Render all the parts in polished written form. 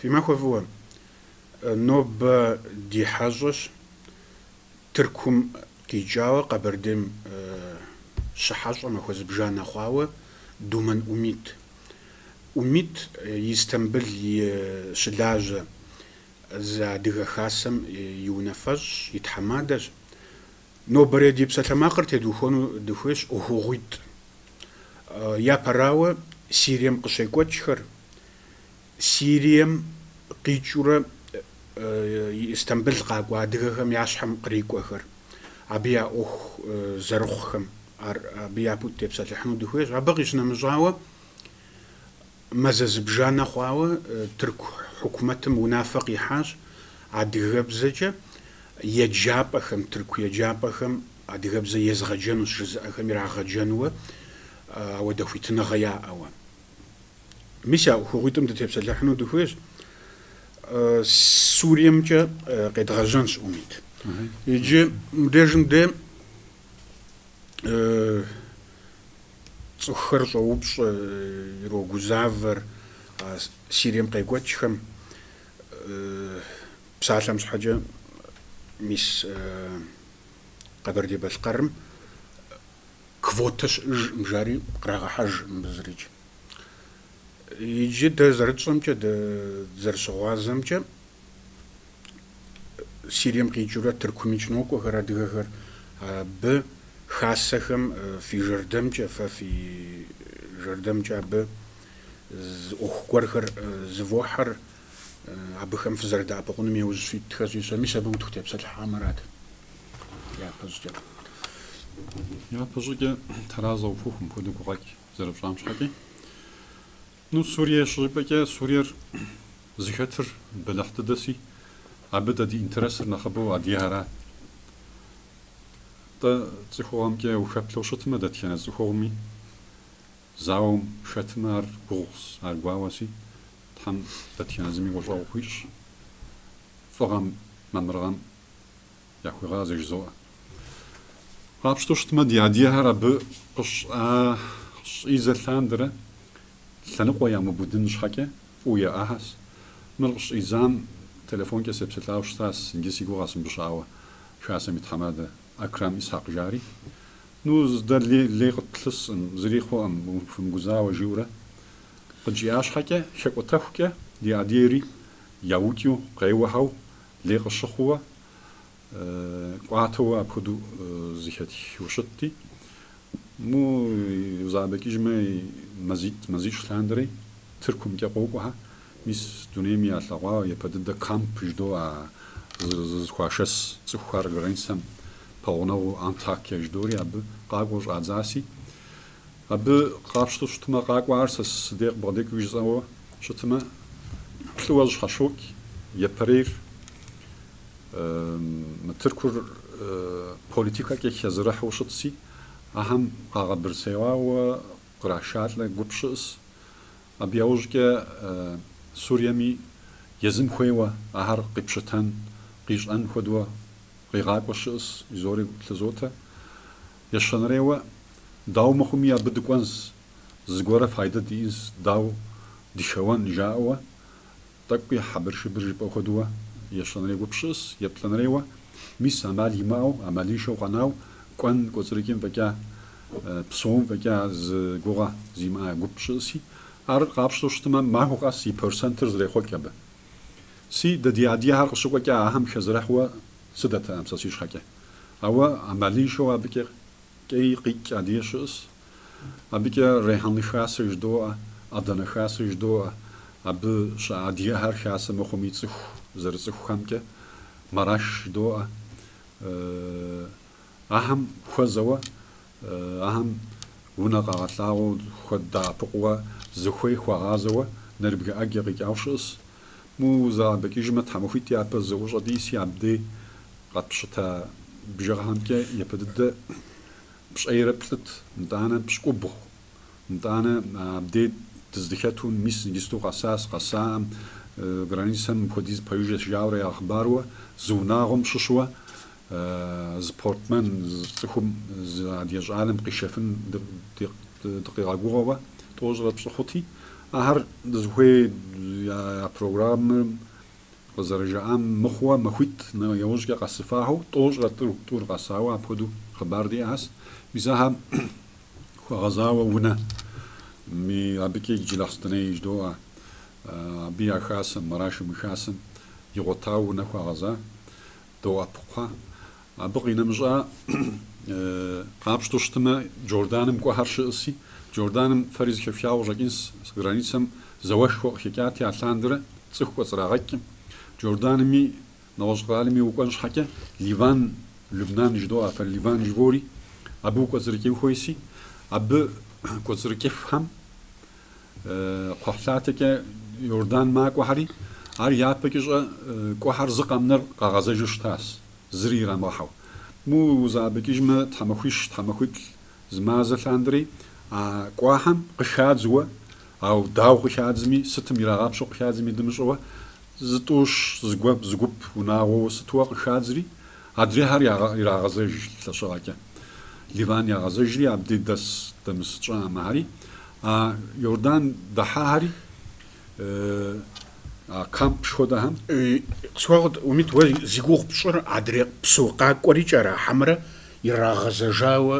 فيما خفوا نوب دي حاجش تركم كيجاوة قبردم شحاش ما خوز بجانا خواوة دومن أميت يستنبل شلاجة زا دغا خاسم يونفج يتحمادش نو بريدي بساتماقر تدوخونو دخوش أهوغيت يا براوة سيريم قشيكوتشخر سيريم قيچورة يستنبل قاقوا دغاهم ياشحم قريكوخر أبيا أوخ زرخهم أبيا بوتي بساتلحنو دخوش أبغيش نمجاوة مزز بجانا خواوة ترك حكومة منافق يحاج عدغبزجة يجابهم تركو يجابهم عدغبزة يزغجنو شرزأهم يراغجنو أو دفيتنا غيا أو مشا خوغيتم تتبسلحنو دخوش سوريا مجا قد غجنش أميد يجي مدرجم دي تخر صوبش يروغو زافر سيريم قيقوتشخم بسالم حاجة ميس قبر دي بالقرم كفوتش مجاري قراغ حاج مبزريج يجي دا زرتشمجا دا زرسوازمجا سيريم قيجورا تركوميچنوكو هرا دغهر ب خاصهم في جردمجا ففي جردمجا ب أخوارخر زوحر عبخم في زردا بقول ميوز في تخزيش مش أبغى تكتب سطح عمرات يا بزوجة ترازا وفوهم بدو قاك زرب شامش حكي نو سوريا شربك سوريا زخاتر بلحت دسي عبدا دي انترسر نخبو عديهارات تا تخوام كي وخبلو شتما داتيانا تخومي زاوم شتمار بوغس عرقواواسي تحم داتيانا زمي وجاو خويش فغام ممرغام ياخوي غازي جزوة قابشتو شتما دي عديهارا بقش إيزا ثاندرة ثانقوا يا مبودن شحكة ويا أحس مرقش إيزام تلفون كسب ستلاو شتاس إنجلسي قوغاسم بشاوة شاسم يتحماده أكرم إسحاق جاري نوز در لي قتلس زريخو أم فمجزاوة جورة قد جياش حكة شك وتفكة دي عديري ياوتيو قيوهاو لي قشخوة قعتوا أبخدو زيحتي وشتي مو زعبك إجماعي مزيش لاندري تركم كقوقها ميس دونيمي أطلقوا يبدأ كامب جدوا زخواشس زخوار غرينسم باونو أنتاكيا جدوري أب قاقوش عزاسي أب قابشتو شتما قاقوارس صديق بديك ويجزاوا شتما كلواج خشوك يبرير متركور بوليتيكا كي خزرح وشتسي أهم قاقبر سوا وقراشات لقبشس أب يوجك سوريامي يزم خويوا أهر قبشتان قيش أن خدوا قيقاق وشيس يزوري تلزوتا يشنريوا داو مخومي أبدكوانز زغورة فايدة ديز داو ديشوان جاوا تقوي حبر شبر جبا خدوا يشنريوا بشيس يبتلنريوا ميس عمالي ماو عمالي شو قناو كوان كوزريكين فكا بسوم فكا زغورة زيما قبشيسي أر قابشتو شتما ما هو قاسي برسنترز ريخو كبه سي ددي عدي هر قشوكا كا أهم خزرحوا سدتا أمساسيش حكي أو عملي شو أبكر كي قيك عديشس أبكر ريحان خاص جدوء أدنى خاص جدوء أب شعدي هر خاص مخميت زرزخ خمكة مراش جدوء أهم خزوة أهم ونقع طاو خدا بقوة زخوي خغازوة نربق أجيق أوشس مو زابك يجمع حموفيتي أب زوج ديسي عبدي قد بشتا بجرهان كي يبدد بش أي ربلت مدانا بش قبو مدانا بديت تزدخاتون ميس نجستو قصاص قصام غرانيسم خديز بايوجة جاوري أخباروا زوناغم ششوا زبورتمان زخم زاديج عالم قشفن دقيقة قوة توجر بشخوتي أهر دزوي يا برنامج قزرجام مخوا مخوت نيوجك قصفاهو طوج طور قصاوا أبودو خبر دي أس بيزها غزاوة ونا مي أبكي جلستني يجدوا بيا خاسم مراشم خاسم يغطاو نخوا غزا دو أبقى أبقي نمجا قابش تشتما جوردانم كو هرشئسي جوردانم فريز خفياو جاكينس границам زواشو حكاياتي عشاندرة تسخو صراغكم جوردانمي نوشغالمي وكونش حكا ليفان لبنان جدو أفر ليفان جبوري أبو كوزركيو خويسي أبو كوزركيف هم قحلاتك يوردان ماك وحري أر يابكش كوحر زقامنر قاغازة جشتاس زريرا محو مو زابكش ما تحمخوش زمازة لاندري كواهم قشاد زوا أو داو قشاد زمي ستم يراغاب شو قشاد زمي دمشوا زتوش زقوب وناو ستوا قشاد زري أدري هر يراغازة لشراكة ليفان يراغازة جري عبدي دس دمسجا مهري يوردان دحاهري كامب شودا هم سواغد وميت وزيغوغ بشر عدري بسوقا كوريجارا حمرا يراغازة جاوا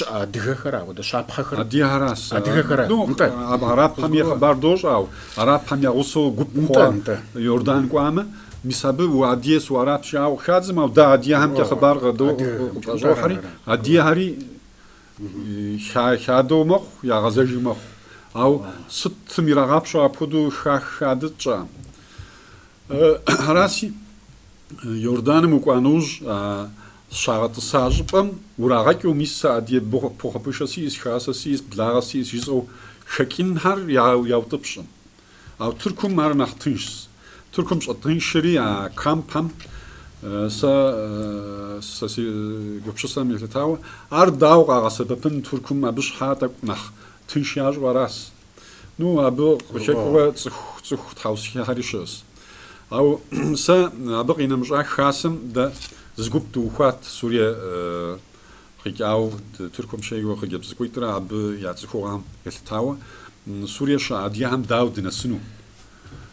أديها خرا وده شاب خرا أديها راس أديها خرا نو أب عرب هم يخبر دوش أو عرب هم يغوصو قب يوردان قوامة مسبب وعديه سواراب شاو خازم أو دا أديه هم كخبر غدو جوحري أديه هري شادو مخ يا غزاج مخ أو ست ميراغاب شو أبودو شادت جام راسي يوردان مقانوج شاغت ساجبم وراغاكيو ميسا أديه بوخبوشاسيس خاساسيس بلاغاسيس يزو شكين هر ياو تبشم أو تركم مار نحتنش تركم شطنشري كامبام سا قبشسام يلتاو أرداو قاغسببن تركم أبش حاتك نح تنشياج وراس نو أبو شكوى تسخ تحوسي هاريشوس أو سا أبقينا مجاك خاسم دا زقبت وخات سوريا خيكاو تركم شيء وخيجب زكويترا أب يعتقوهم يلتاو سوريا شعاديهم داو دنسنو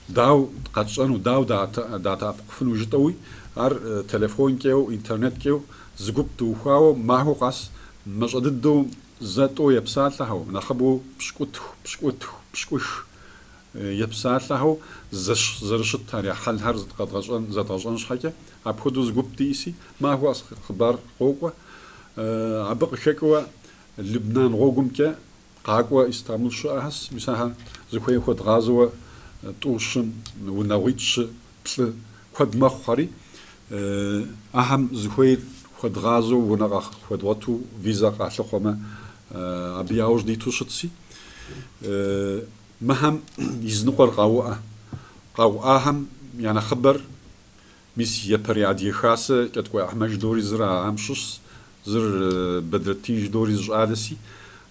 داو قاتشانو داو داتا أبقفنو جتوي أر تلفون كيو إنترنت كيو زقبت وخاو ما هو قاس مش أددو زاتو يبسات لهو نخبو بشكوش يبسات لهو زرشت تاريخ حل هرز قد غجان شحكة أبخدو زقبت ديسي ما هو خبر قوقوة عبق شكوى لبنان غوغم كا قاقوة استعمل شاهس مساها زخوي خد غازوة توشن ونويتش بل خد مخوري أهم زخوي خد غازو ونغاخ خد واتو فيزا قاحلقوما أبياوش دي توشتسي مهم يزنقر قاوة هم يعني خبر ميس يبري عدي خاصة كتقوى أحمد دوري زرا أمشش زر بدرتين دوري زعادسي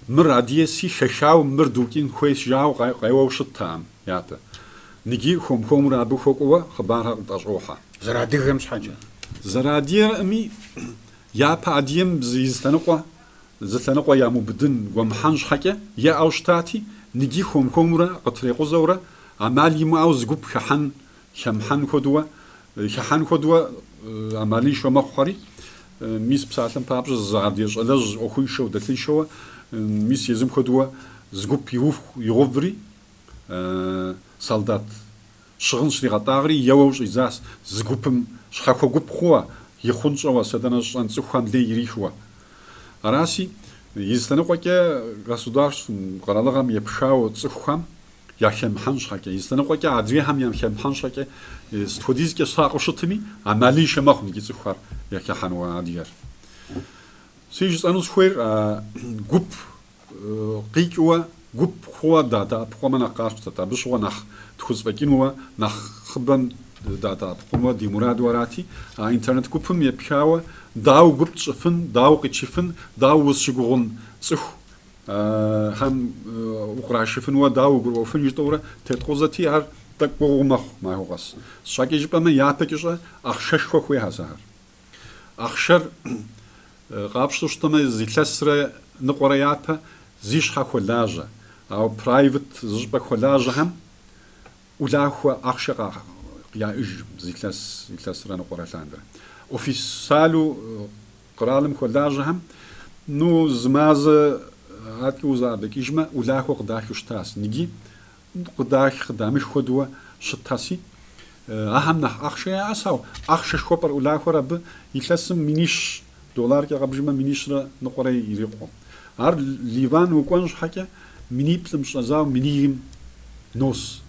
مر عدي سي خشاو مر دوكين خويس جاو قايوا وشطام ياتا نجي خوم رابو فوقوا خبارها تجروحها زرادير مش حاجة زرادير أمي يابا عديم زتنقوا يا مبدن ومحنش حكا يا أوشتاتي نجي خوم را قطريقو زورا عمالي ما أوز قب شمحن خدوا عمالي شو مخوري ميس بساتن بابج زاديش ألاج أخوي شو دتلي شو ميس يزم خدوا زقب يغفري سالدات شغل شريعة تاغري يوش إزاس زقبم شخاخو قب خوا يخونش أو سدناش أن سخان لي يريشوا راسي يستنقوا كا государств قرالغام يبشاو تسخام يخم حنش حكي يستنقوا كا عدريهم يخم حنش حكي استوديز كا ساقو شتمي عمالي شماخن كي تسخار يخا حنوا عدير سيجس أنوس خوير قب قيكوا قب خوا داتا بقومنا قاش تتا بشوا نخ تخص بكينوا نخ خبن داتا بقوموا دي مراد وراتي انترنت قبهم يبشاو داو قبت شفن داو قتشفن داو وسشغون صح هم وقرا شفن وداو قرو فن يطورا تتقوزتي هر تقو ما هو قص شاكي جبا ما ياتكش اخشش خوي هزار اخشر قابش تشتم زيتلسر نقرياتها زيش خلاجه أو برايفت زجبة خلاجهم ولا هو أخشى يا زيكلاس رانا قراتاندر وفي سالو قرالم خلاجهم نو زماز هاتي وزابك إجمع ولا هو قداش يشتاس نجي قداش خدامش خدوة شتاسي أهم نح أخشى أساو أخشى شوبر ولا هو رب يكلسم منيش دولار كي قبل ما منيش نقرأ يريقهم عار ليفان وكونش حكى مني بلمش أزاو منيهم نوس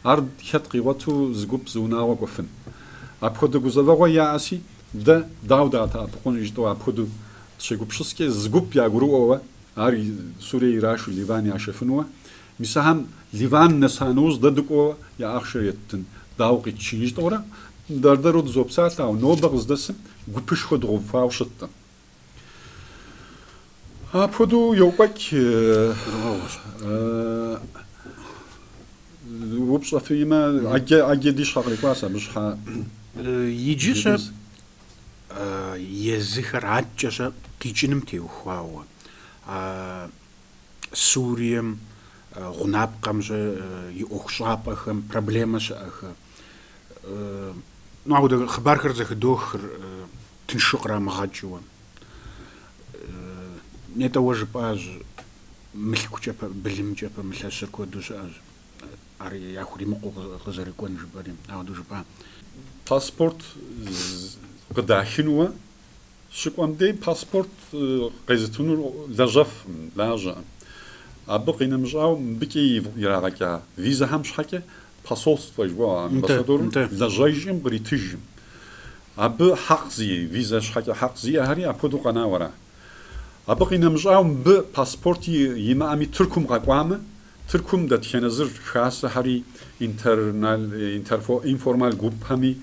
عار خد قوته زجوب زونا وقفن أبخد جوزلوا يا أسي ده داودا تا بقول يجتوا أبخد تشجوب شسكي زجوب يا جروه عار سوريا راش ليفان يعشفنوا مساهم ليفان نسانوز ددقوا يا أخشيتن داوقي تشيج دورا دردرود زوبسات أو نوبغز دسم جوبش خد غفاوشتن أبخدو يوقك وبص فيما أجي دي شغلي كواسة مش ح يجيش يزخر عجش كيجنم تيوخواو سوريم غناب قمج يوخشابخم проблемаш أخ نعود خبر خرزخ دوخر تنشقرا مغاجوا نتا وجباج ملكوجا بلمجا ملاشر كودوش أج أري يأخذ مقو غزري كون جبارين أو دوجبا باسبورت قداشنوا شكوام دي باسبورت قيزتونو لجف لاجا أبقى نمجاو بكي يراغاكا فيزا همش حكي باسوس فجوا امباسادور لجايجم بريتيجم أب حق زي فيزا شحكي حق زي هري أبدو قناورا أبقى نمجاو باسبورتي يما أمي تركم قاقوامه تركم دات خنزر خاص هري انفورمال جروب همي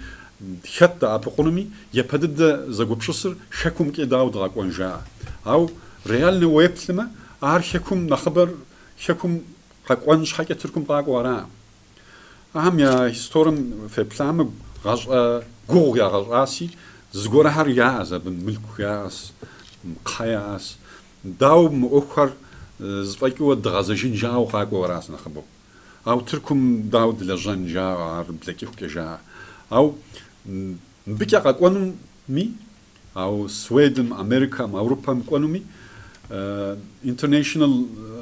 حتى أبقونمي يبدد زغوبشسر شكم كي داود غاقون جاء أو ريال نويبتلما أهر شكم نخبر شكم قاقون شحكي تركم قاقورا أهم يا هستورم في بلام غاج غوغ يا غاسي زغورا هر ياز بن ملك ياز قياس داو مؤخر زفايكو دغازجين جاو قاقو راس نخبو أو تركم داود لجان جا بلاكيو كجا أو بكي قاقوانو مي أو سويدن أمريكا أوروبا مقوانو international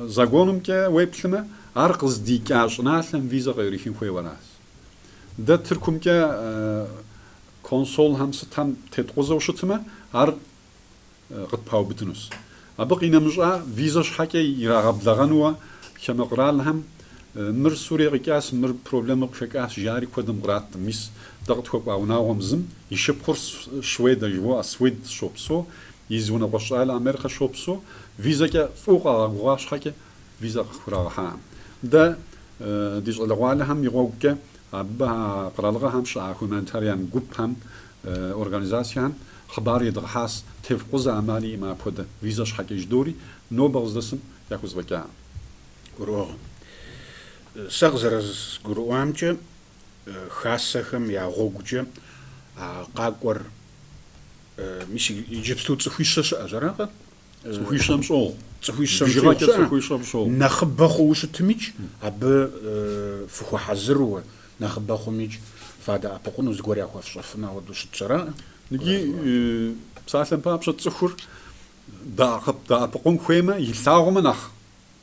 زاقوانو كا ويبلما أرقز ديكاش ناسلم فيزا غيريخين خوي وراس ده تركم كا كونسول هم ستام تتقوزو شتما قد باو بتنوس أبقى نمجا فيزا شحكي يراغب لغنوا كما قرال هم مر سوريا قياس مر بروبلم قشكاس جاري كودم قرات ميس ضغط كوب او ناوم زم يشب كورس شويدا جو سويد شوبسو يزونا قشال امريكا شوبسو فيزا كا فوق غواش حكي فيزا خراها ده ديج الغوال هم يغوك ابا قرالغا هم شا هومانيتاريان جروب هم اورغانيزاسيون خبار يدغحاس تفقوز عمالي ما بوده فيزا شحكي جدوري نو بغزدسم ياكوز بكا قروغ سغزرز قروامجا خاصهم يا غوجا قاقور مش يجبستو تسخويش أجراها تسخويش مشول تسخويش مشول نخبخو وش تميج أب فخو حزروا نخبخو ميج فادا أبقونو زغوري أخو فشفنا ودوش تشرا نجي بسالم باب شتسخور دا أبقون خويما يلاغم نخ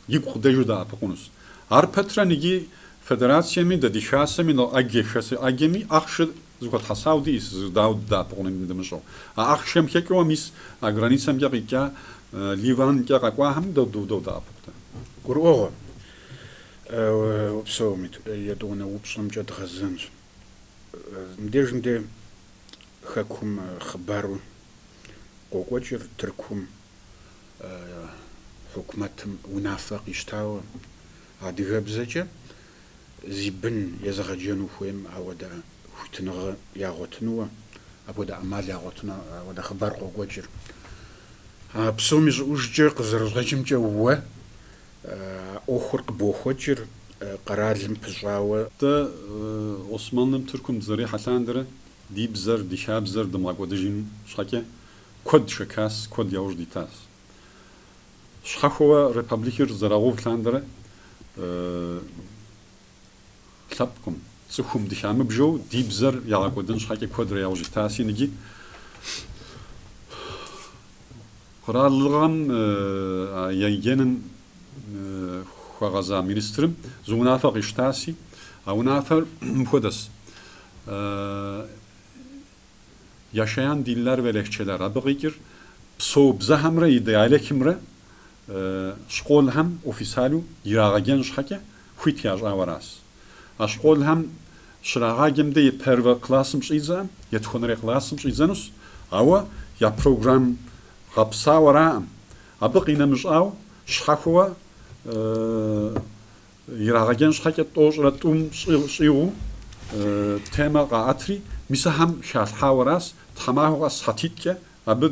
يقو دجو دا أبقونوس ار بترا نجي فدراسيا من ددي خاصة من أجي خاصة أجمي أخشى زوجة حساودي داود دا أبقون دمشو أخشم كيكو ميس أغرانيسم يقيكا ليفان كيكا هم دا أبقون قروغ وبسو ميت يدونا وبسلم جد غزنج مدير مدي خاكم خبارو قوقوجر تركم حكمتهم ونافق يشتاو عادي غبزجة زيبن يزغجنو فيم أودا حتنغ ياغوتنوا أبودا أمال ياغوتنا أودا خبار قوقوجر بسوميز أوججر قزرغجمجة هو أخرق بوخوجر قرار لمبجاوة تا عثمان تركم زري حساندرة دي بزر دي شابزر دماغ ودجين شاكي كود شكاس كود ياوج ديتاس شخوا ريبابليكر زراغو فلاندرة لابكم تسخم دشام بجو ديبزر يعقودن شحكي كودر ياوجي تاسي نجي قرالغان يجنن خغازا مينسترم زونافا قشتاسي او نافر مخدس yaşayan diller ve lehçeler abıgıgır pso bzahamra idealekimra şkol hem ofisalu yirağagen şhake хуитяж аварас ашкол hem şrağagimde perve klasım şizan yetxonre klasım şizanus ава ya program gapsavara abıqina mışav şhaxwa yirağagen şhake toşratum şiu tema qaatri misaham şalhawaras tamahu satitke abı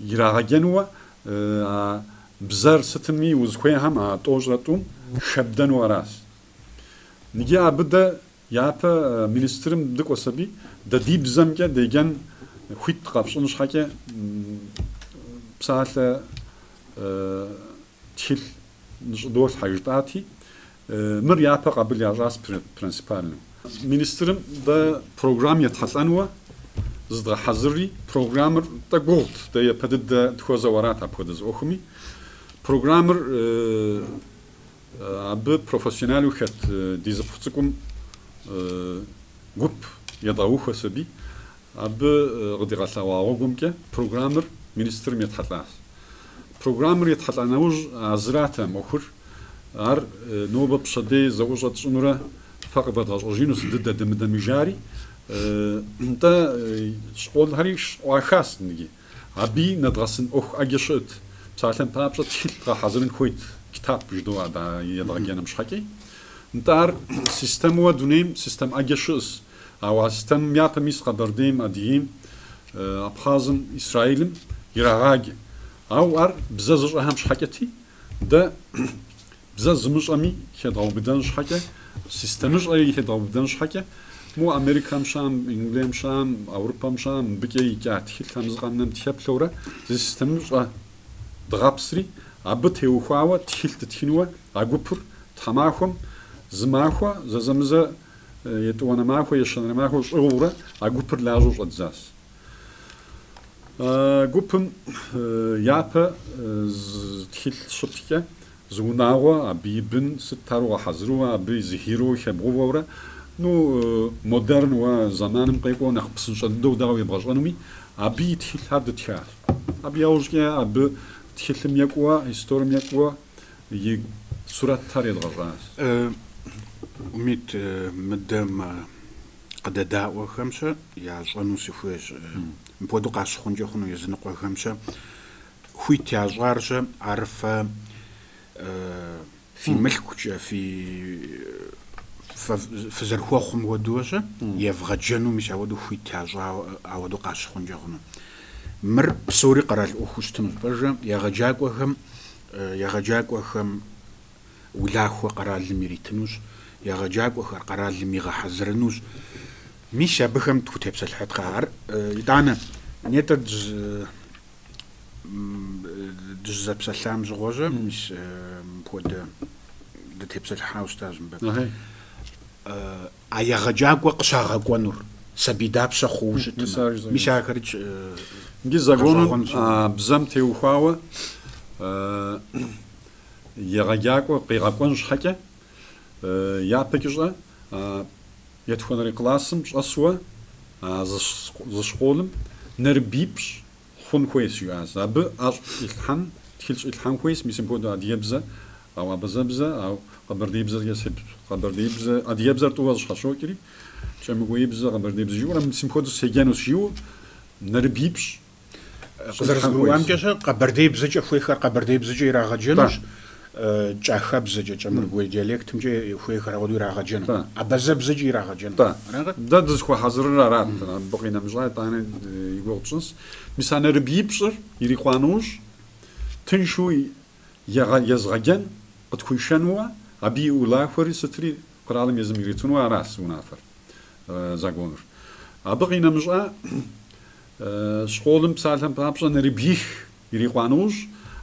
yirağagenwa بزر ستمي وزخوي هم توجرتهم شبدن وراس نجي عبدا يابا مينسترم دك وسبي دا دي بزم كا ديجان خويت قابشن شحكا بساعة تشيل نجدول حاجتاتي مر يابا قبل ياجاس برنسيبال مينسترم دا بروغرام يتحلنوا زد حزري بروغرامر دا قلت دا يبدد دا تخوزا ورات أبخدز أخمي programmer aby profesjonal uchet dizaputsukum gup yadaucha sabi aby gdigatlawagumke programmer minister yethatlas programmer yethatlanauj azrata mokhur ar noba pshade zawjat sunura faqad gajinus didda demdamijari انت شغل هريش واخاس نجي ابي ندرسن اخ اجشت سالم بابشة تلقى حزرن خويت كتاب بجدوا دا يدرجنا مش حكي نتار سيستم ودونيم سيستم أجشوس أو سيستم يعتمد قبرديم أديم أبخازم إسرائيلم يراغ أو بزاز أهم شحكتي دا بزاز مش أمي كده بدن شحكة سيستم مش أي كده بدن شحكة مو أمريكا مشام إنجليز مشام أوروبا مشام بكي كاتيل تامزغامنم تشابلورا سيستم مش دغابسري عبت هوخاوة تحلت تحنوة عقبر تماخم زماخوا زمزة يتوانا ماخوا يشان ماخوا شغورة عقبر لاجوش أجزاس عقبم يابا تحل شبتك زوناوا أبي بن ستاروا حزروا أبي زهيروا خبغوا نو مودرن وزمان مقيقوا نخبسن شدو داو يبغجانومي أبي تحل هذا تحال أبي أوجي أبي تحلم يقوى هستورم يقوى صورة تاريخ الغراس أميت مدام قد دعوة خمسة يا جانو سفوج مبودو قاش خونجي خونو يزنقوا خمسة خويت يا جارجة عرف في ملكوش في زرخوا خم ودوجة يفغى جانو مش عودو خويت يا جا عودو قاش خونجي خونو مر بسوري قرال أخوشتم برجع يا غجاك وهم ولاخو قرال الميريتنوش يا غجاك وخر قرال الميغا حزرنوش مش بهم تكتب الحد قار يدانا نيتد دز بسلام زغوجة مش بود دتبس الحاوس تازم بب يا غجاك وقشاغا قنور سبيداب شخوجة مش هكرج جزاقون بزم تيوخاوة يغاقاق وقيغاقون شحكة يابكجا يتخون ريقلاسم أسوا زشقولم نربيبش خون كويس يواز أبا إلحان تخلش إلحان كويس ميسم بودا أديبزا أو أبزبزا أو قبرديبزا يسب قبرديبزا أديبزا توز شاشوكري شام ويبزا قبرديبزا جورا ميسم بودا سيجانوس يو نربيبش قدرت كذا قبردي بزج خويخر قبردي بزج يراغجنش جاخب بزج جمر قوي ديالكت مجي خويخر ودو يراغجن ابز بزج يراغجن دا دز خو حاضر رات بقينا مجاي انا يقولصنس مثلا ربيبشر يريقانوش تنشوي يزغجن قد كويشنوا ابي ولا خوري ستري قرالم يزم يريتونوا راس ونافر زاغونر ابقينا مجا شغولم بسالهم بابشا نربيخ يريقانوش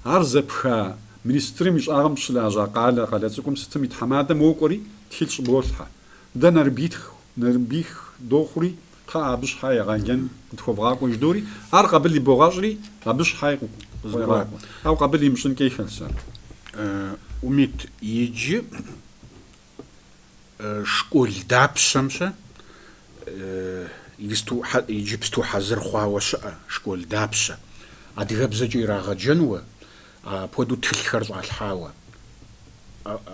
عرزبخا министрым ишӏагъым щылажьа къалэ цӏыкӏум сытым ит хьэмадэм уокӏуэри тхылъ щӏыболъхьэ. Дэ нэрыбих дохъури кхъыӏэ абы щхьэ егъэлэн къытхуэвгъакӏуэ ждори, ар къабыл и богъэщӏри абы щхьэ къызэракӏуэ. Ау къабыл имыщӏынкӏэ и хэлъсэр. Умит иджы школ дапщэмщэ иджыпсту хьэзыр хъуауэ щыӏэ школ дапщэ. Адыгэбзэкӏэ ирагъэджэнуэ, апхуэдэу тхылъхэр щӏалъхьауэ.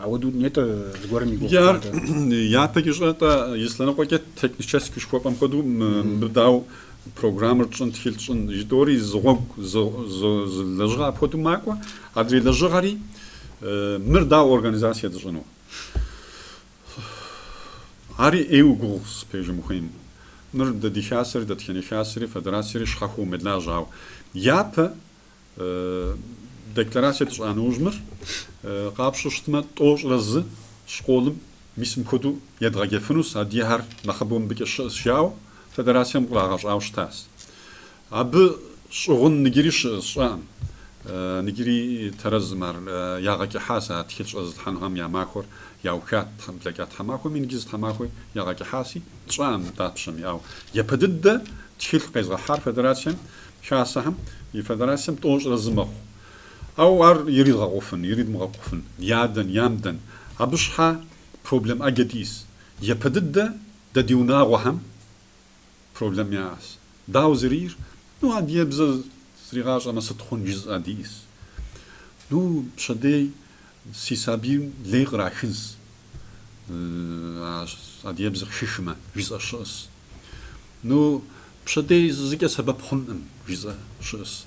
Ауэду нетӏэ зыгуэрым и япэкӏэ щӏэтӏэ ислъэныкъуэкӏэ технически шхуэпӏэм хуэдэу мыбдау программэр тщӏын, тхылъ тщӏын жытӏори зыгъуэгу зы лэжьыгъэ апхуэдэу макӏуэ, адрей лэжьыгъэри мыр дау организацие дыщӏыну. Ари ӏейуэ гугъу спежым ухуейм. Мыр дэ ди хасэри, дэ тхени хасэри, федерациери щхьэ хуумылажьауэ. Япэ декларация тщӏа нэужьмэр къапщу щытмэ тӏощӏрэ зы школым мисым хуэдэу едгъэджэфынущ, адыехьэр нэхъыбэу мыбыкӏэ щыӏэщ жауэ федерацием кърагъэщӏауэ щытащ. Абы щӏыгъун ныджэри щыӏэщ щӏэӏым. Ныджэри тэрэзым ар ягъэкӏыхьащ а тхылъ щӏэзылъхьэныгъэм я махуэр яухат блэкӏа тхьэмахуэми, ныджыз тхьэмахуи ягъэкӏыхьаси тщӏэӏым дапщэм яӏэу. Япэ дыдэ тхылъ къезгъэхьар федерацием хасэхэм, и федерацием тӏощӏрэ зы мэхъу. Ау ар иридгъэкъуфын, иридмыгъэкъуфын, ядэн, ямдэн. Абы щхьэ проблем ӏэджэ диӏэс. Япэ дыдэ дэ ди унагъуэхэм проблем яӏэс. Дауэ зырийр? Ну, адыебзэ зригъащӏэмэ сыт хъун жызӏэ диӏэс. Ну, пщэдей си сабийм лей кърахыз. Адыебзэ къыхышмэ жызӏэ щыӏэс. Ну, пщэдей зыкӏэ сэбэп хъунӏым жызӏэ щыӏэс.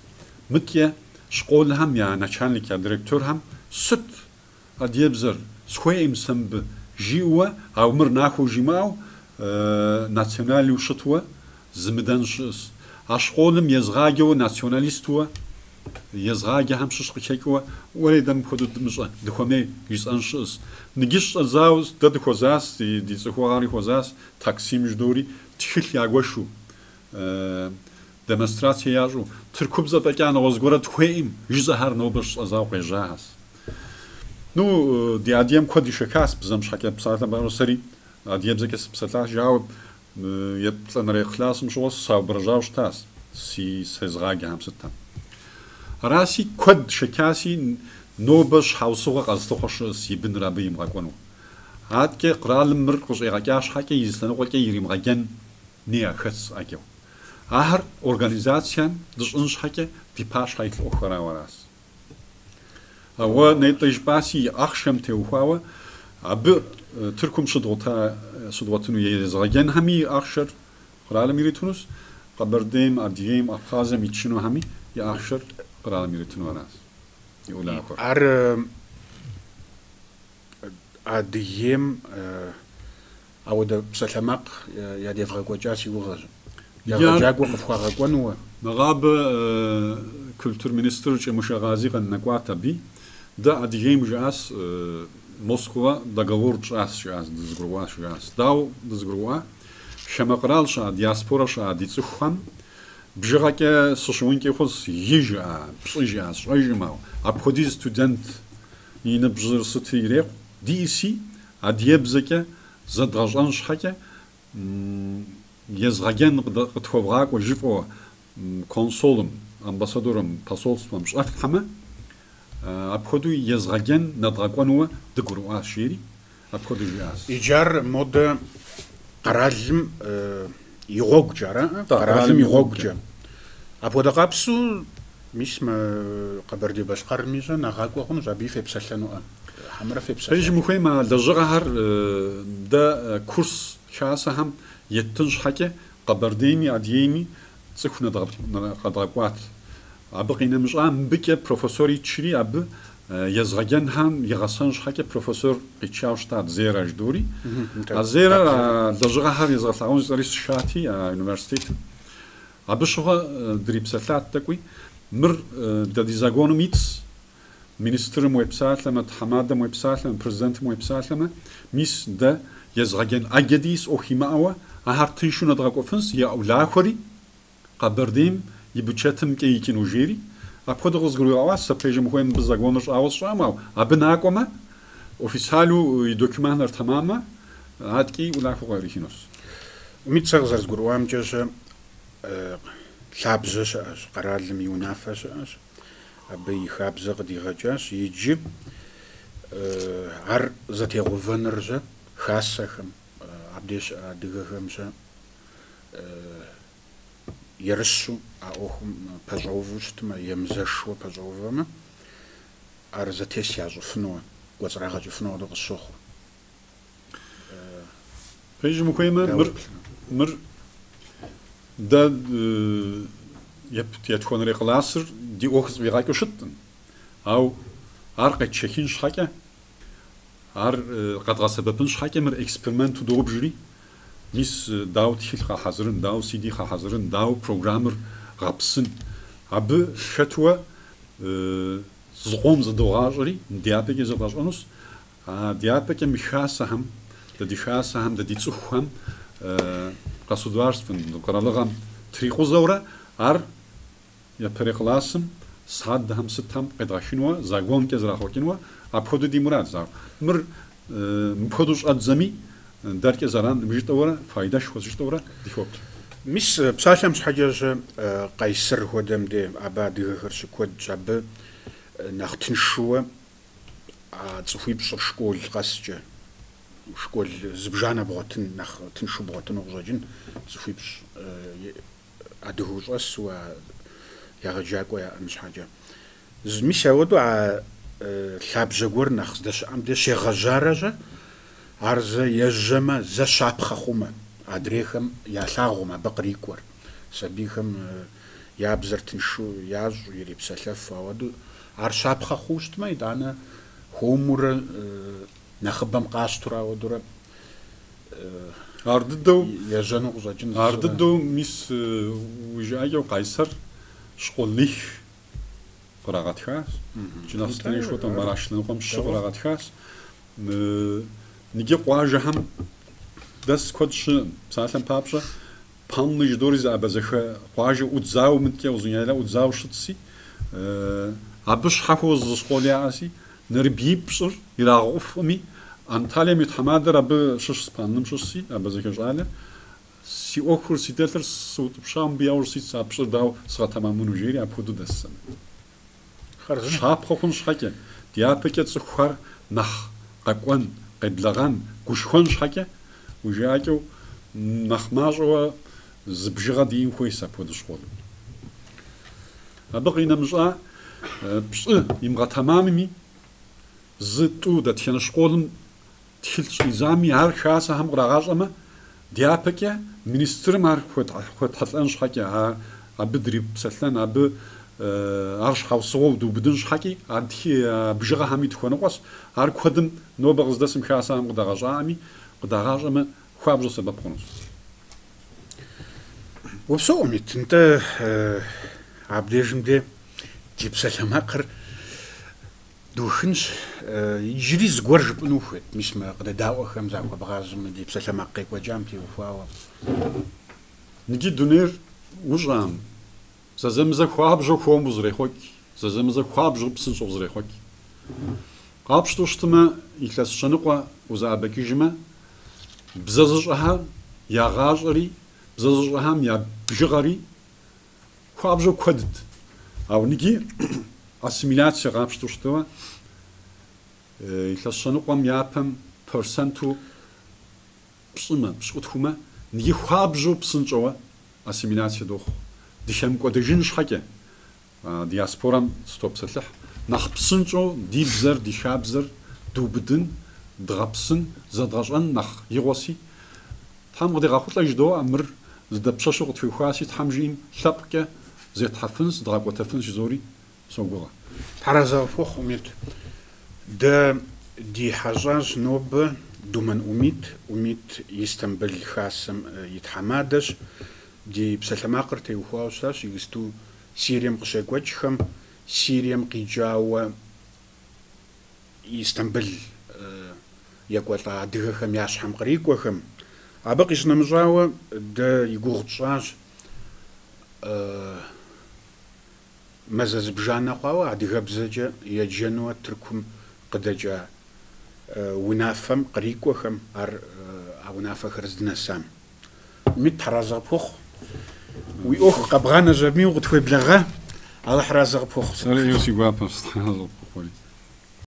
Мыкӏэ школхэм я начальник, я директорхэм сыт адыебзэр схуейм сэ мыбы жиӏэуэ, ауэ мыр нахуэу жимыӏэу националиу щытыуэ зымыдэн щыӏэс. А школым езгъаджэуэ националистыуэ, езгъаджэхэм щыщ къыхекӏуэ уэри дэ мыпхуэдэу дымыщӏэ, дыхуэмей жысӏэн щыӏэс. Ныджыщ щӏэдзауэ дэ дыхуэзащ, ди цӏыхугъэри хуэзащ, таксим ждори тхылъ ягуэшу, демонстрация ящӏу, Тыркубзэ тӏэкӏа нэгъуэ зыгуэрэ тхуейм жызӏэхэр нобэ щӏэзауэ къежьащ. Ну, ди адыем куэд ишэхащ бзэм щхьэкӏэ псалъэм сэри адыебзэкӏэ сыпсэлъащ, жауэ плӏэнэрей классым щыгъуэ саубэрэжьауэ щытащ си сезгъаджэхэм сытым. Араси куэд шэчаси нобэ щхьэусыгъуэ къэзылъыхъуэ щыӏэс и быныр абы имыгъэкӏуэну. Аткӏэ къралым мыр къыщӏегъэкӏа щхьэкӏэ и зылъэныкъуэкӏэ иримыгъэджэн не яхэс ӏэджэу. Ахэр организациям дыщӏын щхьэкӏэ ди пащхьэ илъыӏуэхэрауэ аращ. Ауэ нетӏэ ижыпӏаси и ахъшэм теухуауэ абы Тыркум щыдгъуэтыну езгъэджэнхэми и ахъшэр къралым иритынущ, Къэбэрдейм, Адыгейм, Абхазием итщынухэми и ахъшэр къралым иритыну аращ. И ӏулахуэр. Ар Адыгейм ауэдэ псалъэмакъ ядевгъэкӏуэкӏа си угъэщ. Ягъэджакӏуэ къыфхуагъэкӏуэнууэ. Нэгъабэ культур министр Чемушэ Гъази къэнэкӏуат аби, дэ Адыгейм жиӏащ Москва договор чӏас жиӏащ, дызгурыӏуащ жиӏащ. Дауэ дызгурыӏуа? Шэмэ кърал щыӏа, диаспорэ щыӏа ди цӏыхухэм бжыгъэкӏэ сыщыуэнкӏэ хъуз и жиӏа, пщӏы жиӏа, сщӏэжмэ, апхуэдиз студент и ныбжьыр сыту ирекъу, диӏэси адыебзэкӏэ зэдгъэщӏэн щхьэкӏэ езгъэджэн къытхуэвгъакӏуэ жыфӏэуэ консулым, амбассадорым, посольством щӏэфхьэмэ, апхуэдэу езгъэджэн нэдгъэкӏуэнууэ дыгурыӏуащ жери, апхуэдэу жиӏащ. Иджар модэ къэралым и гъуэгукӏэ ара? Къэралым и гъуэгукӏэ. Апхуэдэ къапсу мис Къэбэрдей-Балъкъэрми щӏэ нэгъакӏуэ хъунущ, абы фепсэлъэнуӏэ. Хьэмэрэ фепсэлъэн. Пэжым ухуеймэ лэжьыгъэхэр дэ курс хасэхэм еттын щхьэкӏэ Къэбэрдейми, Адыгейми цӏыху нэдгъэкӏуат. Абы къинэмыщӏа мыбыкӏэ профессор итщри, абы езгъэджэнхэм игъэсэн щхьэкӏэ профессор къитщауэ щытат Зерэ ждори. А Зерэ лэжьыгъэхэр езгъэлъагъун зыри сщати а университетым. Абы щыгъуэ дрипсэлъат тӏэкӏуи, мыр дэ ди законым итс, министрым уепсалъэмэ, тхьэмадэм уепсалъэмэ, президентым уепсалъэмэ, мис дэ езгъэджэн ӏэджэ диӏэс ӏуэху имыӏэуэ ахэр тыншу нэдгъэкӏуэфынщ, я ӏулахуэри Къэбэрдейм и бюджетымкӏэ икӏыну жери, апхуэдэу къызгурыӏуащ сапежым хуейм бызэгуоныр щӏауэ сщӏамэ, абы накӏуэмэ, официалу и документыр тэмамэ, аткӏи унахуэу къарихынущ. Умит сэ къызэрызгурыӏуамкӏэ лъабжьэ щыӏэщ, къэралым и унафэ щыӏэщ, абы и хабзэ къыдигъэкӏащ, иджы ар зэтегъэувэныр хасэхэм, абдеж щыӏэ адыгэхэм ерыщу а ӏуэхум пэщӏэуву щытмэ, емызэшууэ пэщӏэувэмэ, ар зэтес ящӏыфынууэ, кӏуэцӏрагъэкӏыфынууэ къысщохъу. Пежым ухуеймэ, мыр дэ ятхуэнрей классыр ди ӏуэху зыфӏигъэкӏыу щыттӏым. Ау ар къетчэхин щхьэкӏэ, ар къэдгъэсэбэпын щхьэкӏэ мыр эксперименту доубжри, мис дау тхылъ къахьэзырын, дау CD къахьэзырын, дау программыр гъэпсын. Абы шэтуэ зыкъом зыдогъащӏэри, дяпэкӏэ зыгъэщӏэнущ, а дяпэкӏэ мы хасэхэм, ди хасэхэм, ди цӏыхухэм государствен, къэралыгъэм трикъузэурэ ар япэрей классым садхэм сытхэм къедгъэхынуэ, загонкӏэ зэрахъуэкӏынуэ, апхуэдэу ди мурад. Мыр мыпхуэдэу щӏэдзэми, дэркӏэ зэран ныбжытӏэурэ, файдэшхуэ зыщытӏэурэ дихуэпкӏ. Мис псалъэм щхьэкӏэ къайсыр хуэдэм де абы адыгэхэр щыкуэдщ, абы нэхъ тыншууэ цӏыхуипщӏыр школ къэскӏэ, школ зыбжанэ бгъуэтын, нэхъ тыншу бгъуэтыну къыщӏэкӏын, цӏыхуипщӏ адыгэу щӏэсу ягъэджакӏуэ яӏэм щхьэкӏэ. Мис ауэдэу а лъабжьэ гуэр нэхъ здэщыӏэм де щегъэжьарэ ар ежьэмэ щапхъэ хъумэ, адрейхэм ялъагъум абы кърикӏуэр, сабийхэм я бзэр тыншу ящӏу, ирипсэлъэфу, ауэдэу ар щапхъэ хъуу щытмэ, итӏанэ хуэмурэ нэхъыбэм къащтурэ ауэдурэ ар дыдэу ежьэну къыщӏэкӏын. Ар дыдэу мис уи жыӏэкӏэу къайсэр школых кърагъэтхащ, джынэхъ шхуэдэ мэращылэныкъуэм щы кърагъэтхащ. Ныджы къуажэхэм дэс куэд щыӏэм, псалъэм папщӏэ, пэлмэ жыдори зыӏэбэзэхэ къуажэ ӏудзауэ мыткӏэ узунейрэ ӏудзауэ щытси, абы щхьэхуэу зы школ яӏэси, нэрыбипщӏыр ирагъэӏуфӏми, Анталием и тхьэмадэр абы щыщ спанным щыщси, абэзэхэ щӏалэ, си ӏуэхур, си дэлъыр сыутӏыпщауэ мыбы яуэр сит, сапщӏыр дауэ сыкъэтэмэмыну жери, апхуэдэу дэсым. Щапхъэ хъун щхьэкӏэ, дяпэкӏэ цӏыхухэр нэхъ къэкӏуэн, къеблэгъэн, гушхуэн щхьэкӏэ, уи жыӏакӏэу нэхъ мащӏэуэ зы бжыгъэ диин хуейщ апхуэдэ школым. Абы къинэмыщӏа пщӏы имыгъэтэмамми, зы тӏу дэтхэнэ школым тхылъ щӏизами, ар хасэхэм кърагъащӏэмэ, дяпэкӏэ министрым ар хуетхьэлӏэн щхьэкӏэ, абы дрипсэлъэн, абы ар щхьэусыгъуэу дубыдын щхьэкӏи, бжыгъэхэми тхуэныкъуэщ, ар куэдым нобэ къыздэсым хасэхэм къыдэгъэщӏами, къыдагъащӏэмэ хуабжьу сэбэп хъунущ. Упсэу, нтӏэ абдежым де ди псалъэмакъыр духынщ, иджыри зыгуэр жыпӏэну хуейт, мис мы къыдэдаӏуэхэм захуэбгъащӏэм ди псалъэмакъ къекӏуэкӏам теухуауэ. Ныджы дунейр ущӏам, зэзэмызэ хуабжьэу хуэму зрехъуэкӏ, зэзэмызэ хуабжьэу псынщӏэу зрехъуэкӏ. Къапщтэу щытымэ, илъэс щэныкъуэ узэӏэбэкӏыжмэ, бзэ зыщӏыхьэм ягъащӏэри, бзэ зыщӏыхьэм я бжыгъэри хуабжьэу куэдыт. Ауэ ныджы ассимиляцие къапщтэу щытауэ, илъэс щэныкъуэм япэм проценту пщӏымэ, пщӏутхумэ, ныджы хуабжьэу псынщӏэуэ ассимиляцие дохъу. Дыхэмыкӏуэдэжын щхьэкӏэ, диаспорэм стопсэлъыхь, нэхъ псынщӏэу ди бзэр, ди хабзэр дубыдын, дгъэпсын, зэдгъэщӏэн нэхъ игъуэси, тхьэм къыдегъэхъулӏэж доуэ, мыр зыдэпщэщу къытхуихуаси, тхьэм жиӏэм лъэпкъкӏэ зетхьэфын, зыдгъэкӏуэтэфын зори согугъэ. Тхьэрэзэфӏыхъу Умит, дэ ди хьэщӏащ нобэ Думэн Умит Истамбул хасэм и тхьэмадэщ, ди псалъэмакъыр теухуауэ щытащ, иджысту Сирием къыщекӏуэкӏхэм, Сирием къиджауэ Истамбул екӏуэлӏа адыгэхэм я щхьэм кърикӏуэхэм, абы къищынэмыщӏауэ дэ и гугъу тщӏащ مزز بجانا خواوا عديها بزجا يجنوا تركم قدجا ونافم قريقوخم ونافا خرزدنا سام ميت حرازة بوخ ويوخ قبغانا جميع وغتوي بلغا على حرازة بوخ سريع يوسي قوابا